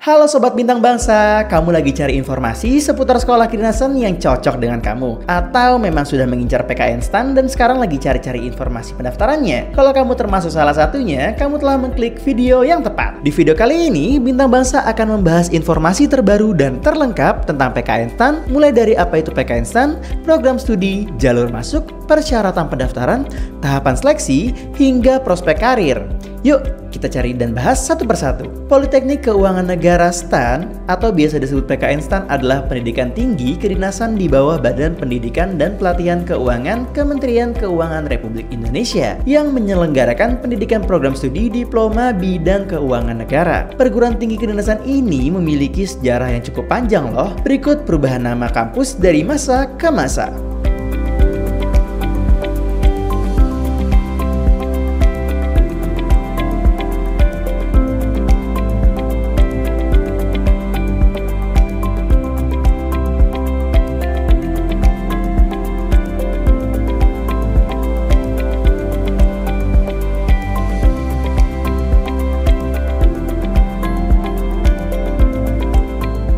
Halo Sobat Bintang Bangsa, kamu lagi cari informasi seputar sekolah kedinasan yang cocok dengan kamu? Atau memang sudah mengincar PKN STAN dan sekarang lagi cari-cari informasi pendaftarannya? Kalau kamu termasuk salah satunya, kamu telah mengklik video yang tepat. Di video kali ini, Bintang Bangsa akan membahas informasi terbaru dan terlengkap tentang PKN STAN, mulai dari apa itu PKN STAN, program studi, jalur masuk, persyaratan pendaftaran, tahapan seleksi, hingga prospek karir. Yuk, kita cari dan bahas satu persatu. Politeknik Keuangan Negara STAN atau biasa disebut PKN STAN adalah pendidikan tinggi kedinasan di bawah Badan Pendidikan dan Pelatihan Keuangan Kementerian Keuangan Republik Indonesia yang menyelenggarakan pendidikan program studi diploma bidang keuangan negara. Perguruan tinggi kedinasan ini memiliki sejarah yang cukup panjang loh. Berikut perubahan nama kampus dari masa ke masa.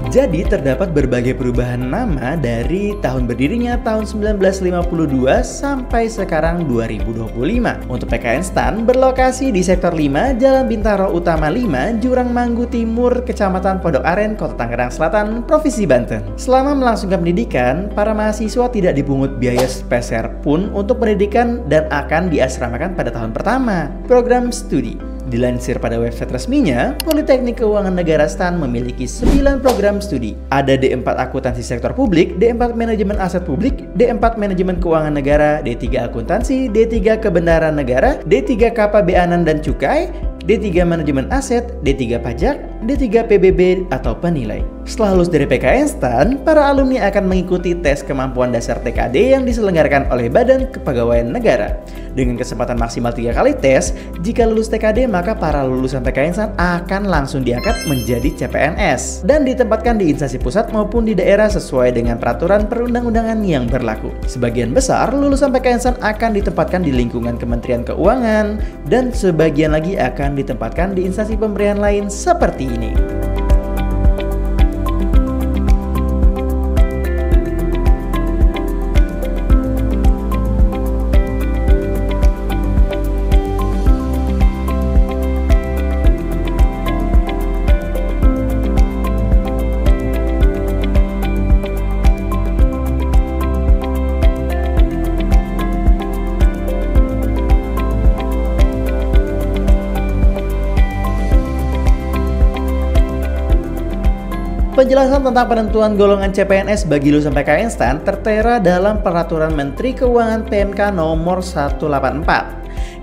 Jadi terdapat berbagai perubahan nama dari tahun berdirinya tahun 1952 sampai sekarang 2025. Untuk PKN STAN berlokasi di Sektor 5, Jalan Bintaro Utama 5, Jurang Manggu Timur, Kecamatan Pondok Aren, Kota Tangerang Selatan, Provinsi Banten. Selama melangsungkan pendidikan, para mahasiswa tidak dipungut biaya sepeser pun untuk pendidikan dan akan diasramakan pada tahun pertama. Program studi. Dilansir pada website resminya, Politeknik Keuangan Negara STAN memiliki 9 program studi. Ada D4 Akuntansi Sektor Publik, D4 Manajemen Aset Publik, D4 Manajemen Keuangan Negara, D3 Akuntansi, D3 Kebenaran Negara, D3 Kepabeanan dan Cukai, D3 Manajemen Aset, D3 Pajak, D3 PBB atau Penilai. Setelah lulus dari PKN STAN, para alumni akan mengikuti tes kemampuan dasar TKD yang diselenggarakan oleh Badan Kepegawaian Negara. Dengan kesempatan maksimal 3 kali tes, jika lulus TKD maka para lulusan PKN STAN akan langsung diangkat menjadi CPNS dan ditempatkan di instansi pusat maupun di daerah sesuai dengan peraturan perundang-undangan yang berlaku. Sebagian besar lulusan PKN STAN akan ditempatkan di lingkungan Kementerian Keuangan dan sebagian lagi akan ditempatkan di instansi pemberian lain seperti ini. Penjelasan tentang penentuan golongan CPNS bagi lulusan PKN STAN tertera dalam Peraturan Menteri Keuangan PMK nomor 184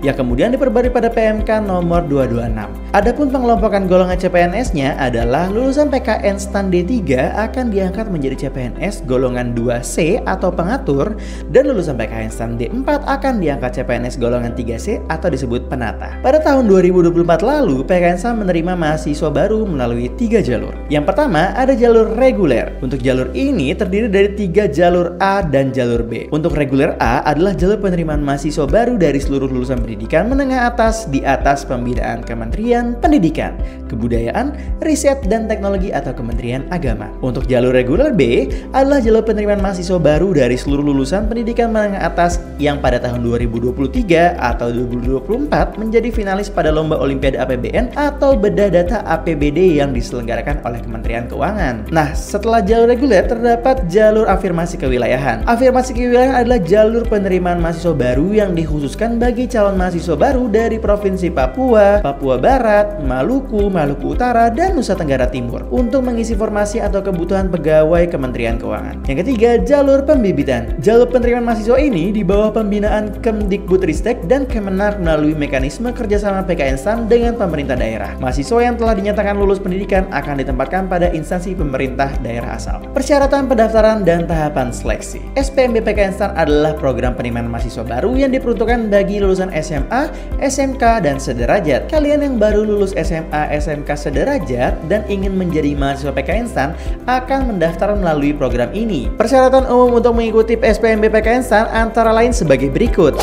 yang kemudian diperbarui pada PMK nomor 226. Adapun pengelompokan golongan CPNS-nya adalah lulusan PKN STAN D3 akan diangkat menjadi CPNS golongan 2C atau pengatur, dan lulusan PKN STAN D4 akan diangkat CPNS golongan 3C atau disebut penata. Pada tahun 2024 lalu, PKN STAN menerima mahasiswa baru melalui 3 jalur. Yang pertama ada jalur reguler. Untuk jalur ini terdiri dari 3 jalur A dan jalur B. Untuk reguler A adalah jalur penerimaan mahasiswa baru dari seluruh lulusan pendidikan menengah atas di atas pembinaan Kementerian Pendidikan, Kebudayaan, Riset dan Teknologi atau Kementerian Agama. Untuk jalur reguler B adalah jalur penerimaan mahasiswa baru dari seluruh lulusan pendidikan menengah atas yang pada tahun 2023 atau 2024 menjadi finalis pada Lomba Olimpiade APBN atau Bedah Data APBD yang diselenggarakan oleh Kementerian Keuangan. Nah, setelah jalur reguler terdapat jalur afirmasi kewilayahan. Afirmasi kewilayahan adalah jalur penerimaan mahasiswa baru yang dikhususkan bagi calon mahasiswa baru dari Provinsi Papua, Papua Barat, Maluku, Maluku Utara, dan Nusa Tenggara Timur untuk mengisi formasi atau kebutuhan pegawai Kementerian Keuangan. Yang ketiga, jalur pembibitan. Jalur penerimaan mahasiswa ini di bawah pembinaan Kemdikbudristek dan Kemenak melalui mekanisme kerjasama PKN STAN dengan pemerintah daerah. Mahasiswa yang telah dinyatakan lulus pendidikan akan ditempatkan pada instansi pemerintah daerah asal. Persyaratan pendaftaran dan tahapan seleksi. SPMB PKN STAN adalah program penerimaan mahasiswa baru yang diperuntukkan bagi lulusan SMA, SMK, dan sederajat. Kalian yang baru lulus SMA, SMK sederajat dan ingin menjadi mahasiswa PKN STAN akan mendaftar melalui program ini. Persyaratan umum untuk mengikuti SPMB PKN STAN antara lain sebagai berikut.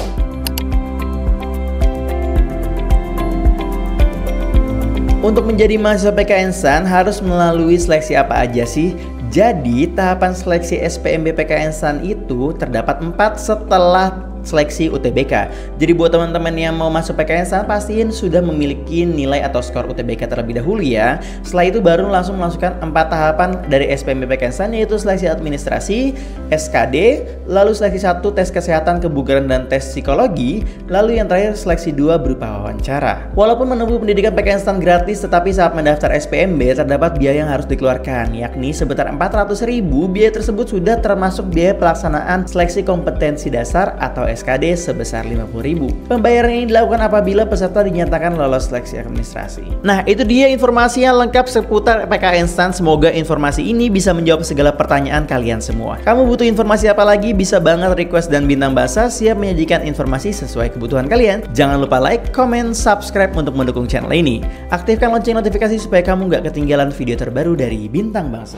Untuk menjadi mahasiswa PKN STAN harus melalui seleksi apa aja sih? Jadi tahapan seleksi SPMB PKN STAN itu terdapat 4 setelah seleksi UTBK. Jadi buat teman-teman yang mau masuk PKN STAN pastiin sudah memiliki nilai atau skor UTBK terlebih dahulu ya. Setelah itu baru langsung memasukkan 4 tahapan dari SPMB PKN STAN, yaitu seleksi administrasi, SKD, lalu seleksi 1 tes kesehatan, kebugaran dan tes psikologi, lalu yang terakhir seleksi 2 berupa wawancara. Walaupun menempuh pendidikan PKN STAN gratis, tetapi saat mendaftar SPMB terdapat biaya yang harus dikeluarkan, yakni sebesar 400.000. Biaya tersebut sudah termasuk biaya pelaksanaan seleksi kompetensi dasar atau SKD sebesar 50.000. Pembayaran ini dilakukan apabila peserta dinyatakan lolos seleksi administrasi. Nah, itu dia informasi yang lengkap seputar PKN STAN. Semoga informasi ini bisa menjawab segala pertanyaan kalian semua. Kamu butuh informasi apa lagi? Bisa banget request dan Bintang Bahasa siap menyajikan informasi sesuai kebutuhan kalian. Jangan lupa like, comment, subscribe untuk mendukung channel ini. Aktifkan lonceng notifikasi supaya kamu nggak ketinggalan video terbaru dari Bintang Bahasa.